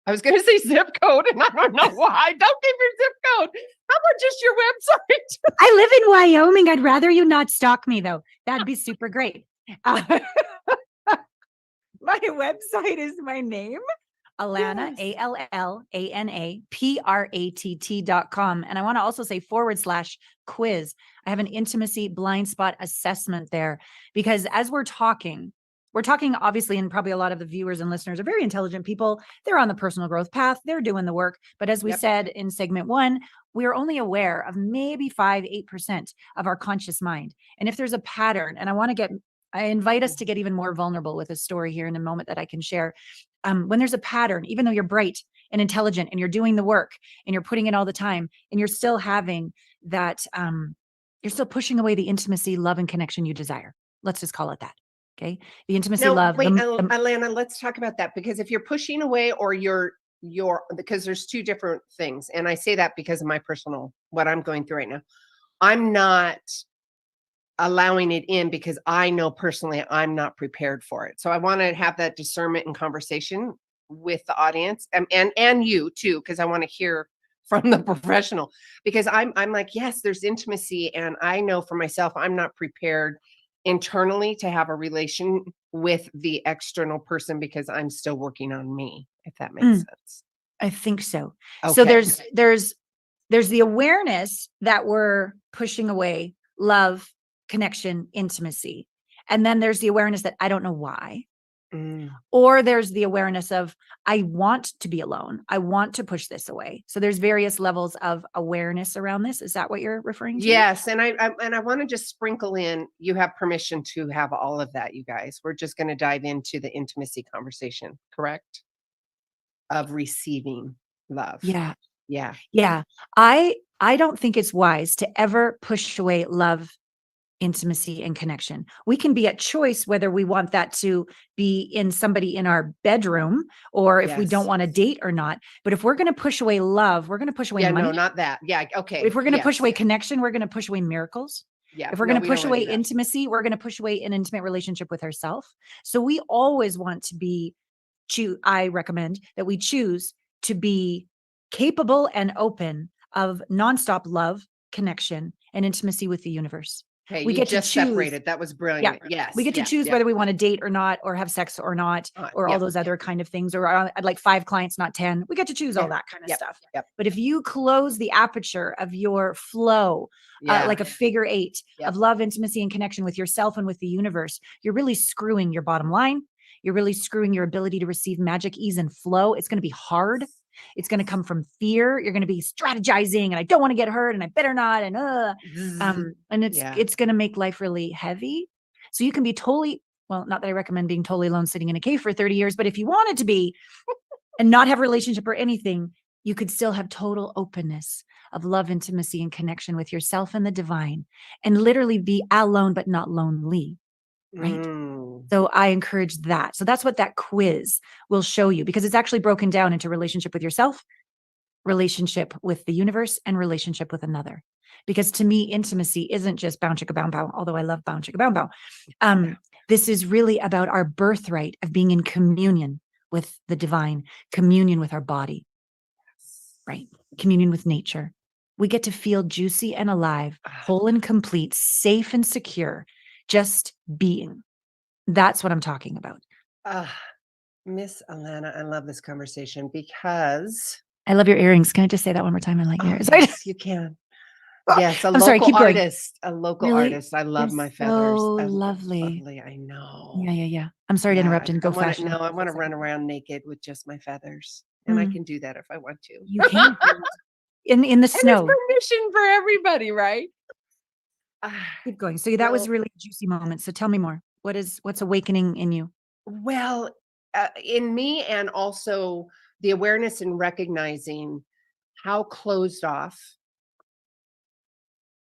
I was going to say zip code, and I don't know why. Don't give your zip code. How about just your website? I live in Wyoming. I'd rather you not stalk me, though. That'd be super great. My website is my name, Allana, Yes. ALLANAPRATT.com. And I want to also say /quiz. I have an intimacy blind spot assessment there, because as we're talking obviously, and probably a lot of the viewers and listeners are very intelligent people. They're on the personal growth path. They're doing the work. But as we said in segment 1, we are only aware of maybe 5-8% of our conscious mind. And if there's a pattern, and I invite us to get even more vulnerable with a story here in a moment that I can share. When there's a pattern, even though you're bright and intelligent and you're doing the work and you're putting in all the time, and you're still having that, you're still pushing away the intimacy, love, and connection you desire. Let's just call it that. Okay. The intimacy, No, love. wait, Allana, let's talk about that, because if you're pushing away or you're because there's two different things. And I say that because of my personal, what I'm going through right now. I'm not allowing it in because I know personally I'm not prepared for it. So I want to have that discernment and conversation with the audience and you too, because I want to hear from the professional, because I'm like, yes, there's intimacy, and I know for myself I'm not prepared internally to have a relation with the external person because I'm still working on me, if that makes sense. I think so. Okay. So there's the awareness that we're pushing away love, connection, intimacy. And then there's the awareness that I don't know why. Or there's the awareness of, I want to be alone. I want to push this away. So there's various levels of awareness around this. Is that what you're referring to? Yes. And I want to just sprinkle in, you have permission to have all of that, you guys. We're just going to dive into the intimacy conversation, correct? Of receiving love. Yeah. Yeah. Yeah. I don't think it's wise to ever push away love, intimacy, and connection. We can be at choice whether we want that to be in somebody in our bedroom, or if we don't want to date or not. But if we're going to push away love, we're going to push away money. No, not that. Yeah. Okay. If we're going to push away connection, we're going to push away miracles. Yeah. If we're going to push away intimacy, we're going to push away an intimate relationship with ourselves. So we always want to be, I recommend that we choose to be capable and open of nonstop love, connection, and intimacy with the universe. Okay, we get just to choose. separated. That was brilliant. Yes. We get to choose whether we want to date or not, or have sex or not, or all those other kind of things, or I'd like 5 clients, not 10. We get to choose all that kind of stuff. But if you close the aperture of your flow, like a figure 8 of love, intimacy, and connection with yourself and with the universe, you're really screwing your bottom line. You're really screwing your ability to receive magic, ease, and flow. It's going to be hard. It's going to come from fear. You're going to be strategizing, and I don't want to get hurt, and I better not. And it's going to make life really heavy. So you can be totally, well, not that I recommend being totally alone sitting in a cave for 30 years, but if you wanted to be and not have a relationship or anything, you could still have total openness of love, intimacy, and connection with yourself and the divine, and literally be alone, but not lonely. Right. So I encourage that. So that's what that quiz will show you, because it's actually broken down into relationship with yourself, relationship with the universe, and relationship with another. Because to me, intimacy isn't just bow chicka bow bow, although I love bow chicka bow bow. This is really about our birthright of being in communion with the divine, communion with our body, right? Communion with nature. We get to feel juicy and alive, whole and complete, safe and secure, just being. That's what I'm talking about. Miss Allana, I love this conversation because I love your earrings. Can I just say that one more time? I like your earrings. Yes, you can. Yes, a local artist. A local artist. I love my feathers. So lovely. I know. Yeah. I'm sorry to interrupt and go fast. No, I want to run around naked with just my feathers. And I can do that if I want to. You can. In the snow. And it's permission for everybody, right? Keep going. So that was really a juicy moment. So tell me more. What's awakening in you? Well, in me, and also the awareness and recognizing how closed off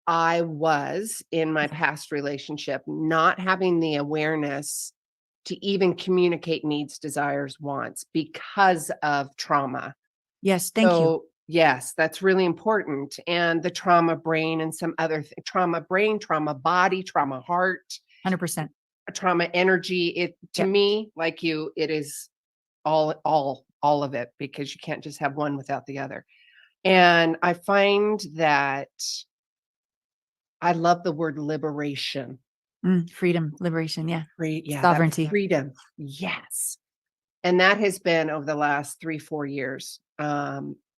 I was in my past relationship, not having the awareness to even communicate needs, desires, wants because of trauma. Yes, thank you. Yes, that's really important. And the trauma brain and some other trauma brain, trauma body, trauma heart, 100%. Trauma energy. To me, like you, it is all all of it, because you can't just have one without the other. And I find that I love the word liberation. Freedom, liberation. Yeah. Yeah, Sovereignty. freedom. Yes. And that has been over the last 3-4 years,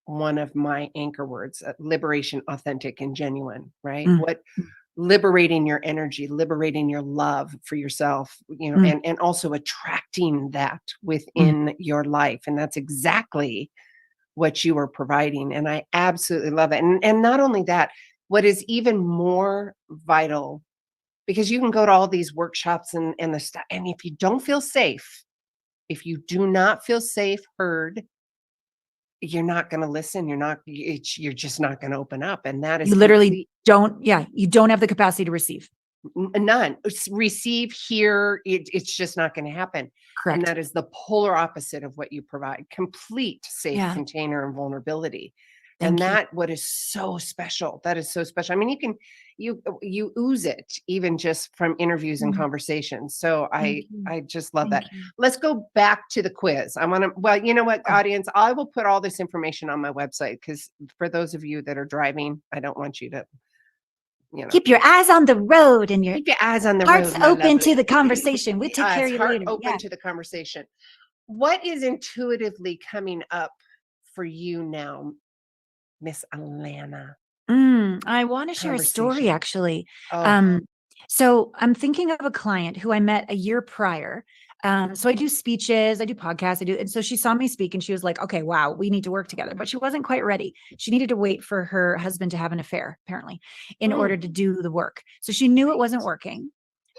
one of my anchor words: liberation, authentic, and genuine, right? What liberating your energy, liberating your love for yourself, and also attracting that within your life. And that's exactly what you are providing. And I absolutely love it. And not only that, what is even more vital, because you can go to all these workshops and the stuff, and if you don't feel safe, if you do not feel safe, heard, you're not going to listen. You're just not going to open up. And that is You literally don't have the capacity to receive. None. Receive, hear, it's just not going to happen. Correct. And that is the polar opposite of what you provide: complete safe container and vulnerability. Thank you. That what is so special. That is so special. I mean, you ooze it even just from interviews and conversations. So I just love that. Let's go back to the quiz. I want to, well, you know what, audience, I will put all this information on my website, because for those of you that are driving, I don't want you to, keep your eyes on the road and keep your eyes on the hearts road. open to the conversation. We take care of you heart later. Open to the conversation. What is intuitively coming up for you now, Miss Allana? I want to share a story, actually. Oh. So I'm thinking of a client who I met a year prior. So I do speeches, I do podcasts, and so she saw me speak and she was like, okay, wow, we need to work together. But she wasn't quite ready. She needed to wait for her husband to have an affair, apparently, in order to do the work. So she knew it wasn't working,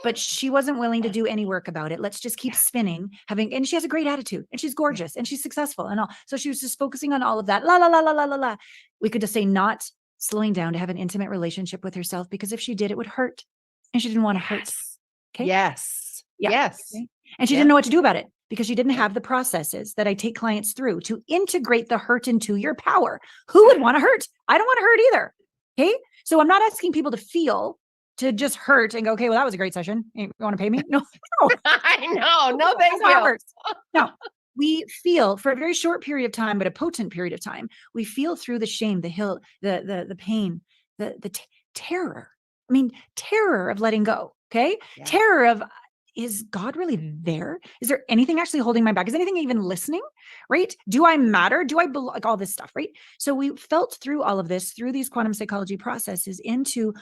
but she wasn't willing to do any work about it. Let's just keep spinning, and she has a great attitude, and she's gorgeous, and she's successful and all. So she was just focusing on all of that. La, la, la, la, la, la, la. We could just say not slowing down to have an intimate relationship with herself, because if she did, it would hurt. And she didn't want to hurt. Okay. Yes. Yeah. Yes. Okay? And she didn't know what to do about it, because she didn't have the processes that I take clients through to integrate the hurt into your power. Who would want to hurt? I don't want to hurt either. Okay. So I'm not asking people to just hurt and go, okay, well, that was a great session. You want to pay me? No. I know. No, thank you. No. We feel for a very short period of time, but a potent period of time, we feel through the shame, the pain, the terror. I mean, terror of letting go. Okay. Yeah. Terror of, is God really there? Is there anything actually holding my back? Is anything even listening? Right? Do I matter? Do I belong? Like all this stuff, right? So we felt through all of this, through these quantum psychology processes, into,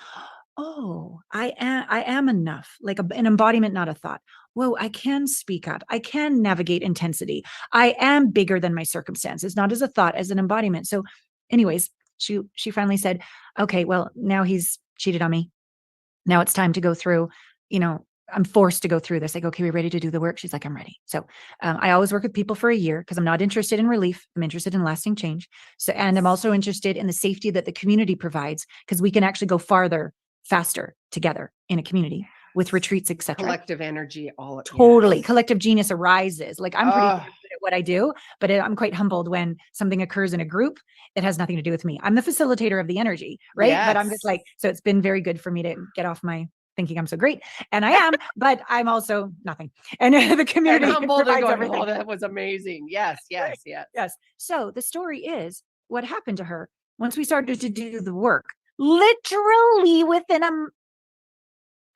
oh, I am enough, like an embodiment, not a thought. Whoa, I can speak up. I can navigate intensity. I am bigger than my circumstances, not as a thought, as an embodiment. So anyways, she finally said, okay, well, now he's cheated on me. Now it's time to go through, I'm forced to go through this. I go, okay, we ready to do the work? She's like, I'm ready. So I always work with people for a year, because I'm not interested in relief. I'm interested in lasting change. So, and I'm also interested in the safety that the community provides, because we can actually go farther, faster together in a community with retreats, etc. Collective energy, all totally. Yes. Collective genius arises. Like I'm pretty good at what I do, but I'm quite humbled when something occurs in a group. It has nothing to do with me. I'm the facilitator of the energy, right? Yes. But I'm just like, so it's been very good for me to get off my thinking I'm so great, and I am, but I'm also nothing. And the community provides everything. Oh, that was amazing. Yes, yes, right. yes, yes. So the story is what happened to her once we started to do the work, literally within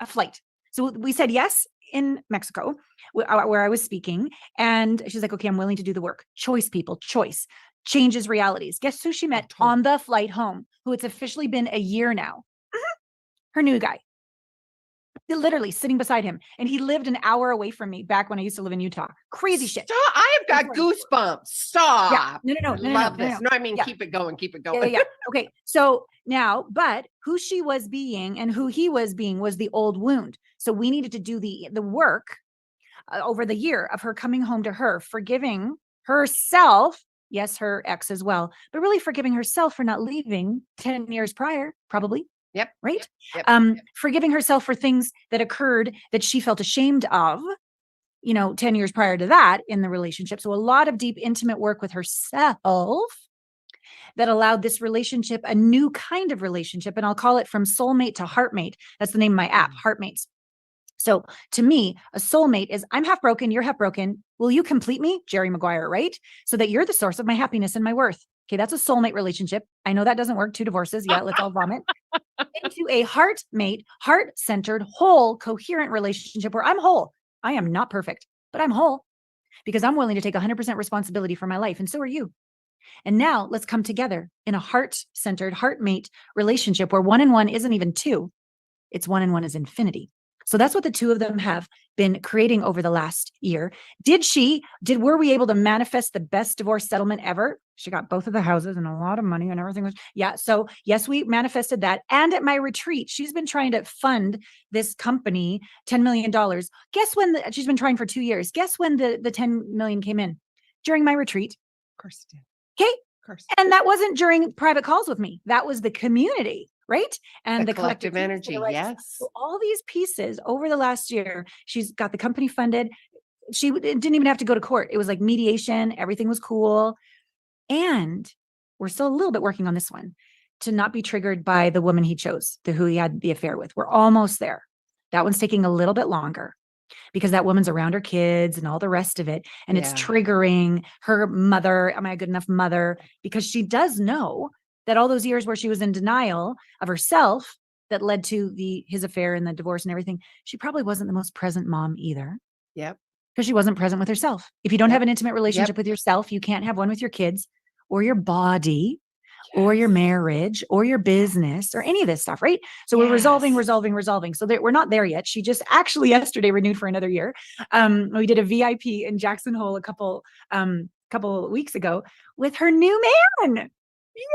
a flight. So we said yes in Mexico, where I was speaking, and she's like, okay, I'm willing to do the work. Choice, people, choice changes realities. Guess who she met on the flight home, who it's officially been a year now? Her new guy. Literally sitting beside him, and he lived an hour away from me back when I used to live in Utah. Crazy shit. Stop. I have got goosebumps. Stop. Yeah. No. Love this. No, I mean, keep it going. Keep it going. Yeah. Okay. So now, but who she was being and who he was being was the old wound. So we needed to do the work over the year of her coming home to her, forgiving herself. Yes, her ex as well, but really forgiving herself for not leaving 10 years prior, probably. Yep. Right. Yep. Forgiving herself for things that occurred that she felt ashamed of, 10 years prior to that in the relationship. So a lot of deep, intimate work with herself that allowed this relationship, a new kind of relationship. And I'll call it from soulmate to heartmate. That's the name of my app, Heartmates. So to me, a soulmate is I'm half broken, you're half broken. Will you complete me? Jerry Maguire, right? So that you're the source of my happiness and my worth. Okay, that's a soulmate relationship. I know that doesn't work. 2 divorces. Yeah, let's all vomit. Into a heart-mate, heart-centered, whole, coherent relationship where I'm whole. I am not perfect, but I'm whole because I'm willing to take 100% responsibility for my life. And so are you. And now let's come together in a heart-centered, heart-mate relationship where 1 and 1 isn't even 2. It's 1 and 1 is infinity. So that's what the 2 of them have been creating over the last year. Were we able to manifest the best divorce settlement ever? She got both of the houses and a lot of money and everything was, yeah. So yes, we manifested that. And at my retreat, she's been trying to fund this company $10 million. Guess when she's been trying for 2 years. Guess when the 10 million came in? During my retreat. Of course it did. Okay. Of course. And that wasn't during private calls with me. That was the community, right? And The collective energy. right? Yes. So all these pieces over the last year, she's got the company funded. She didn't even have to go to court. It was like mediation. Everything was cool. And we're still a little bit working on this one to not be triggered by the woman he chose, who he had the affair with. We're almost there. That one's taking a little bit longer because that woman's around her kids and all the rest of it. And it's triggering her mother. Am I a good enough mother? Because she does know that all those years where she was in denial of herself that led to his affair and the divorce and everything, she probably wasn't the most present mom either. Yep. Because she wasn't present with herself. If you don't have an intimate relationship Yep. with yourself, you can't have one with your kids or your body or your marriage or your business or any of this stuff, right? So we're resolving. So we're not there yet. She just actually yesterday renewed for another year. We did a VIP in Jackson Hole a couple weeks ago with her new man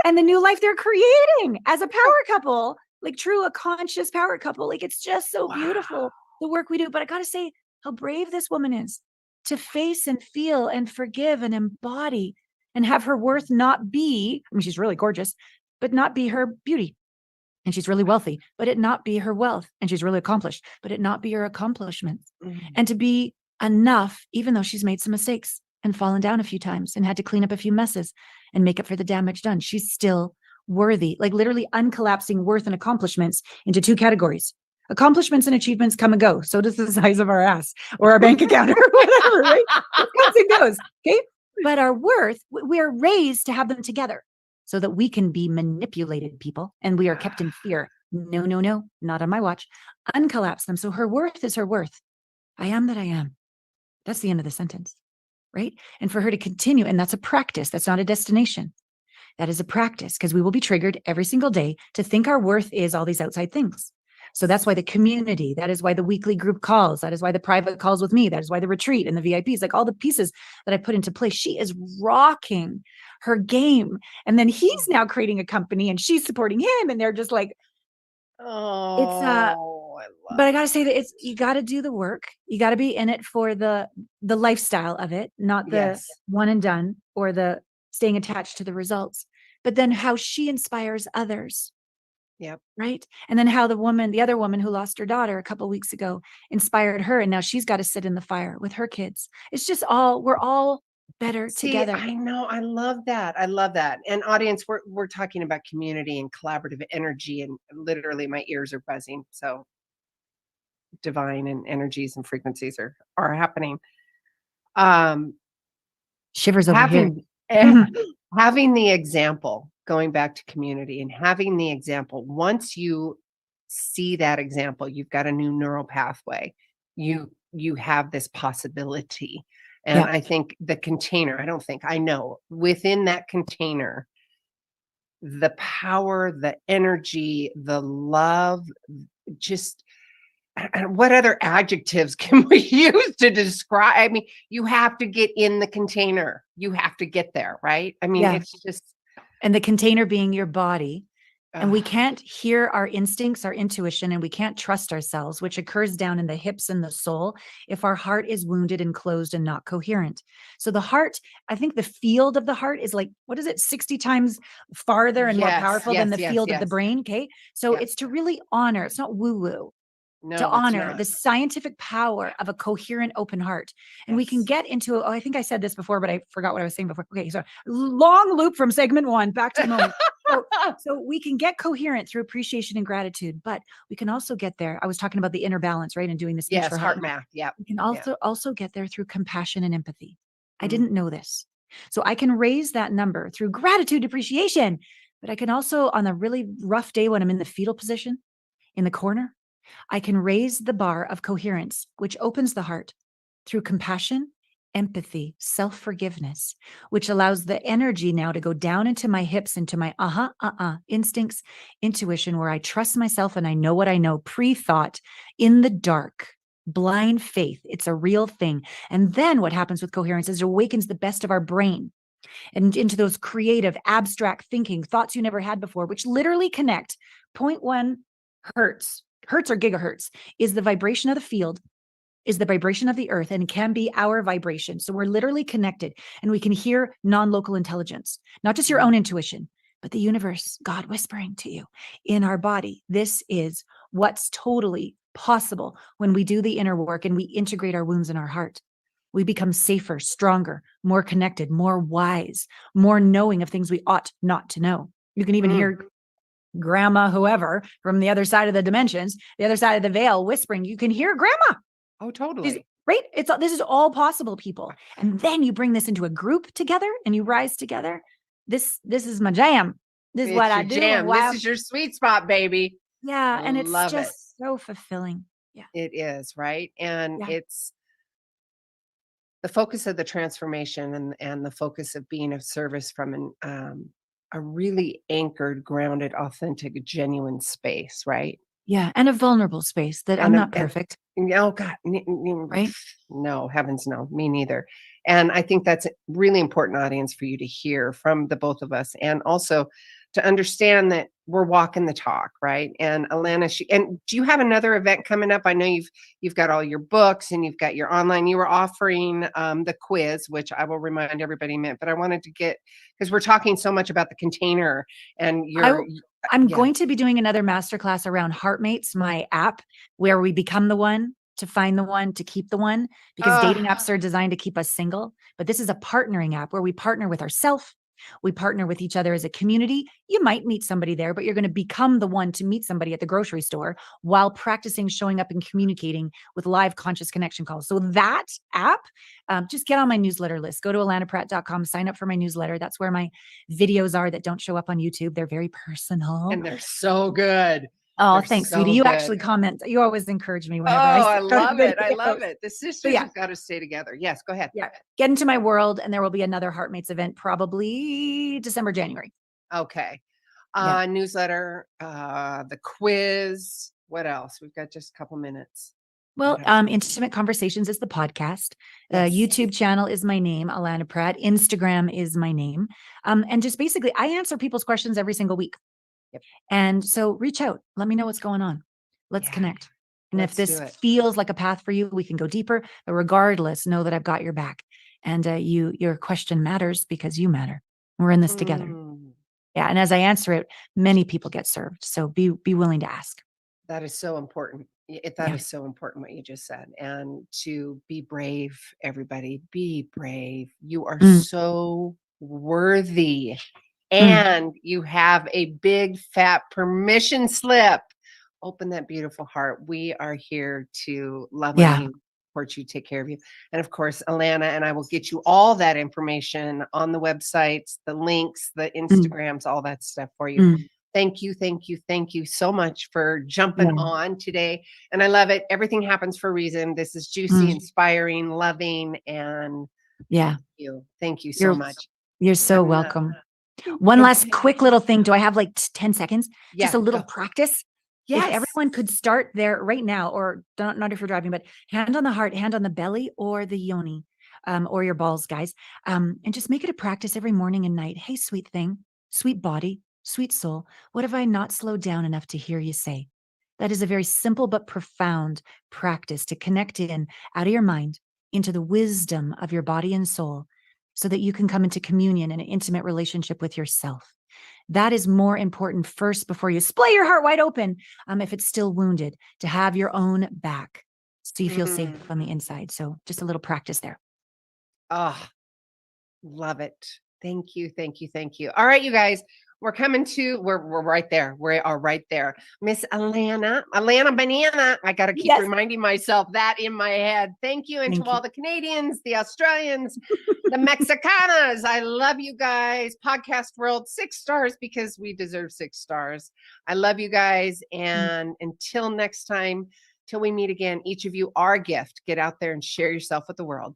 and the new life they're creating as a power couple, like a conscious power couple. Like it's just so beautiful, the work we do. But I got to say how brave this woman is to face and feel and forgive and embody and have her worth not be, I mean, she's really gorgeous, but not be her beauty. And she's really wealthy, but it not be her wealth. And she's really accomplished, but it not be her accomplishments. And to be enough, even though she's made some mistakes and fallen down a few times and had to clean up a few messes and make up for the damage done. She's still worthy, like literally uncollapsing worth and accomplishments into 2 categories. Accomplishments and achievements come and go. So does the size of our ass or our bank account or whatever, right? It comes and goes. Okay. But our worth, we are raised to have them together so that we can be manipulated people and we are kept in fear. No, not on my watch. Uncollapse them. So her worth is her worth. I am that I am. That's the end of the sentence, right? And for her to continue, and that's a practice. That's not a destination. That is a practice because we will be triggered every single day to think our worth is all these outside things. So that's why the community, that is why the weekly group calls, that is why the private calls with me, that is why the retreat and the VIPs, like all the pieces that I put into place. She is rocking her game. And then he's now creating a company and she's supporting him. And they're just like, but I got to say that you got to do the work. You got to be in it for the lifestyle of it, not the one and done or the staying attached to the results, but then how she inspires others. Yep. Right. And then how the other woman who lost her daughter a couple of weeks ago inspired her. And now she's got to sit in the fire with her kids. It's just we're all better together. I know. I love that. I love that. And audience, we're talking about community and collaborative energy, and literally my ears are buzzing. So divine and energies and frequencies are happening. Shivers over here. Having the example, going back to community and having the example, once you see that example, you've got a new neural pathway. You have this possibility. And I think the container, I know within that container, the power, the energy, the love, just what other adjectives can we use to describe? I mean, you have to get in the container. You have to get there, right? I mean, it's just. And the container being your body. And we can't hear our instincts, our intuition, and we can't trust ourselves, which occurs down in the hips and the soul if our heart is wounded and closed and not coherent. So the heart, I think the field of the heart is like, 60 times farther and more powerful than the field of the brain. Okay. So it's to really honor, it's not woo-woo. No, to honor the scientific power of a coherent, open heart. And we can get into, I think I said this before, but I forgot what I was saying before. Okay, so long loop from segment 1 back to the moment. So we can get coherent through appreciation and gratitude, but we can also get there. I was talking about the inner balance, right? And doing the speech Yes, for heart heart. math. Yeah. We can also get there through compassion and empathy. I Mm. didn't know this. So I can raise that number through gratitude, appreciation, but I can also, on a really rough day when I'm in the fetal position in the corner, I can raise the bar of coherence, which opens the heart through compassion, empathy, self-forgiveness, which allows the energy now to go down into my hips, into my instincts, intuition, where I trust myself and I know what I know, pre-thought, in the dark, blind faith. It's a real thing. And then what happens with coherence is it awakens the best of our brain and into those creative, abstract thinking, thoughts you never had before, which literally connect. 0.1 hertz or gigahertz is the vibration of the field, is the vibration of the earth, and can be our vibration. So we're literally connected, and we can hear non-local intelligence, not just your own intuition, but the universe, God whispering to you in our body. This is what's totally possible when we do the inner work and we integrate our wounds in our heart. We become safer, stronger, more connected, more wise, more knowing of things we ought not to know. You can even hear grandma, whoever from the other side of the dimensions, the other side of the veil whispering. You can hear grandma. Oh, totally. Right? This is all possible, people. And then you bring this into a group together and you rise together. This is my jam. This is It's what I your do. jam. This is your sweet spot, baby. Yeah. And it's Love just it. so fulfilling. Yeah. It is, right? And Yeah. it's the focus of the transformation and the focus of being of service from a really anchored, grounded, authentic, genuine space, right? Yeah. And a vulnerable space that I'm And not perfect. oh God, Right? no, heavens no, me neither. And I think that's a really important audience for you to hear from the both of us, and also to understand that we're walking the talk, right? And Allana, and do you have another event coming up? I know you've got all your books and you've got your online. You were offering the quiz, which I will remind everybody meant, but I wanted to get, because we're talking so much about the container and I'm yeah. going to be doing another masterclass around Heartmates, my app, where we become the one, to find the one, to keep the one, because dating apps are designed to keep us single. But this is a partnering app where we partner with ourselves. We partner with each other as a community. You might meet somebody there, but you're going to become the one to meet somebody at the grocery store while practicing showing up and communicating with live conscious connection calls. So that app, just get on my newsletter list. Go to allanapratt.com, sign up for my newsletter. That's where my videos are that don't show up on YouTube. They're very personal. And they're so good. Oh, They're thanks, so sweetie. You good. actually comment. You always encourage me Oh, whenever I go to love it. I videos. love it. The sisters yeah. have got to stay together. Yes, go ahead. Yeah. Get into my world, and there will be another Heartmates event probably December, January. Okay. Yeah. Newsletter, the quiz. What else? We've got just a couple minutes. Well, Intimate Conversations is the podcast. Yes. YouTube channel is my name, Allana Pratt. Instagram is my name. And just basically, I answer people's questions every single week. Yep. And so reach out. Let me know what's going on. Let's connect. And if this feels like a path for you, we can go deeper. But regardless, know that I've got your back. And your question matters because you matter. We're in this together. Yeah. And as I answer it, many people get served. So be willing to ask. That is so important. That is so important what you just said. And to be brave, everybody, be brave. You are so worthy. And you have a big fat permission slip. Open that beautiful heart. We are here to love on you, support you, take care of you. And of course, Allana and I will get you all that information on the websites, the links, the Instagrams, all that stuff for you. Thank you, thank you, thank you so much for jumping on today. And I love it. Everything happens for a reason. This is juicy, inspiring, loving, and thank you so much. You're so welcome. One last quick little thing. Do I have like 10 seconds? Just a little practice. Yes. If everyone could start there right now, or not if you're driving, but hand on the heart, hand on the belly or the yoni, or your balls, guys. And just make it a practice every morning and night. Hey, sweet thing, sweet body, sweet soul. What have I not slowed down enough to hear you say? That is a very simple but profound practice to connect in out of your mind into the wisdom of your body and soul, so that you can come into communion and an intimate relationship with yourself. That is more important first before you splay your heart wide open, if it's still wounded, to have your own back so you feel safe on the inside. So just a little practice there. Oh, love it. Thank you, thank you, thank you. All right, you guys, We're coming to, we're right there. We are right there. Miss Allana Banana. I got to keep Yes. reminding myself that in my head. Thank you. And Thank to all the Canadians, the Australians, the Mexicanas. I love you guys. Podcast world, 6 stars because we deserve 6 stars. I love you guys. And until next time, till we meet again, each of you are a gift. Get out there and share yourself with the world.